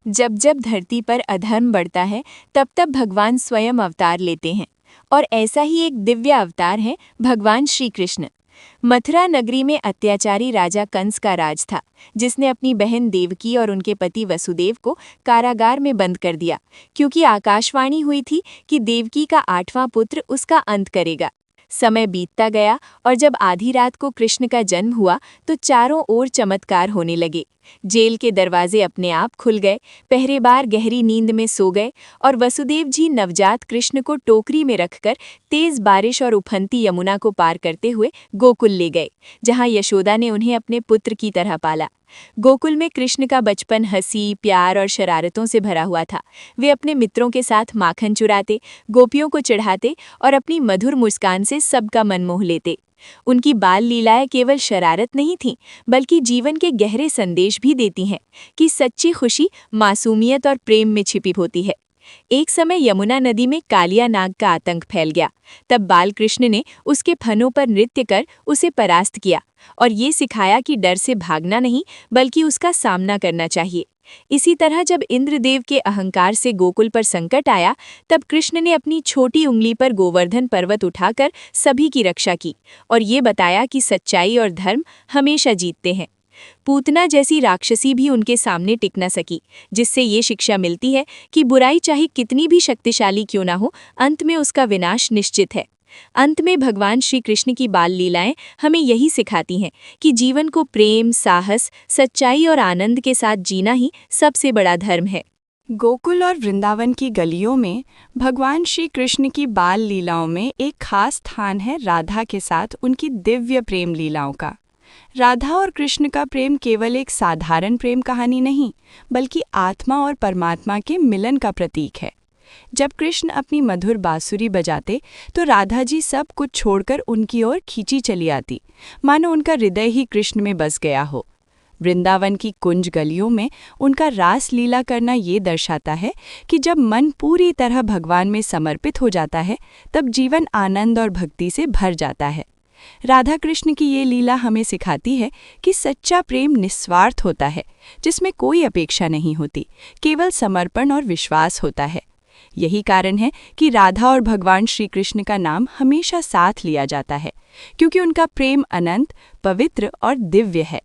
जब जब धरती पर अधर्म बढ़ता है तब तब भगवान स्वयं अवतार लेते हैं। और ऐसा ही एक दिव्य अवतार है भगवान श्री कृष्ण। मथुरा नगरी में अत्याचारी राजा कंस का राज था, जिसने अपनी बहन देवकी और उनके पति वसुदेव को कारागार में बंद कर दिया, क्योंकि आकाशवाणी हुई थी कि देवकी का 8वां पुत्र उसका अंत करेगा। समय बीतता गया और जब आधी रात को कृष्ण का जन्म हुआ तो चारों ओर चमत्कार होने लगे। जेल के दरवाजे अपने आप खुल गए, पहरेदार गहरी नींद में सो गए और वसुदेव जी नवजात कृष्ण को टोकरी में रखकर तेज बारिश और उफनती यमुना को पार करते हुए गोकुल ले गए, जहां यशोदा ने उन्हें अपने पुत्र की तरह पाला। गोकुल में कृष्ण का बचपन हंसी, प्यार और शरारतों से भरा हुआ था। वे अपने मित्रों के साथ माखन चुराते, गोपियों को चढ़ाते और अपनी मधुर मुस्कान से सबका मन मोह लेते। उनकी बाल लीलाएं केवल शरारत नहीं थीं, बल्कि जीवन के गहरे संदेश भी देती हैं कि सच्ची खुशी मासूमियत और प्रेम में छिपी होती है। एक समय यमुना नदी में कालिया नाग का आतंक फैल गया। तब बालकृष्ण ने उसके फनों पर नृत्य कर उसे परास्त किया और ये सिखाया कि डर से भागना नहीं, बल्कि उसका सामना करना चाहिए। इसी तरह जब इंद्रदेव के अहंकार से गोकुल पर संकट आया, तब कृष्ण ने अपनी छोटी उंगली पर गोवर्धन पर्वत उठाकर सभी की रक्षा की और ये बताया कि सच्चाई और धर्म हमेशा जीतते हैं। पूतना जैसी राक्षसी भी उनके सामने टिक न सकी, जिससे ये शिक्षा मिलती है कि बुराई चाहे कितनी भी शक्तिशाली क्यों ना हो, अंत में उसका विनाश निश्चित है। अंत में भगवान श्री कृष्ण की बाल लीलाएं हमें यही सिखाती हैं कि जीवन को प्रेम, साहस, सच्चाई और आनंद के साथ जीना ही सबसे बड़ा धर्म है। गोकुल और वृंदावन की गलियों में भगवान श्री कृष्ण की बाल लीलाओं में एक खास स्थान है राधा के साथ उनकी दिव्य प्रेम लीलाओं का। राधा और कृष्ण का प्रेम केवल एक साधारण प्रेम कहानी नहीं, बल्कि आत्मा और परमात्मा के मिलन का प्रतीक है। जब कृष्ण अपनी मधुर बांसुरी बजाते तो राधा जी सब कुछ छोड़कर उनकी ओर खींची चली आती, मानो उनका हृदय ही कृष्ण में बस गया हो। वृंदावन की कुंज गलियों में उनका रास लीला करना ये दर्शाता है कि जब मन पूरी तरह भगवान में समर्पित हो जाता है, तब जीवन आनंद और भक्ति से भर जाता है। राधा कृष्ण की ये लीला हमें सिखाती है कि सच्चा प्रेम निस्वार्थ होता है, जिसमें कोई अपेक्षा नहीं होती, केवल समर्पण और विश्वास होता है। यही कारण है कि राधा और भगवान श्री कृष्ण का नाम हमेशा साथ लिया जाता है, क्योंकि उनका प्रेम अनंत, पवित्र और दिव्य है।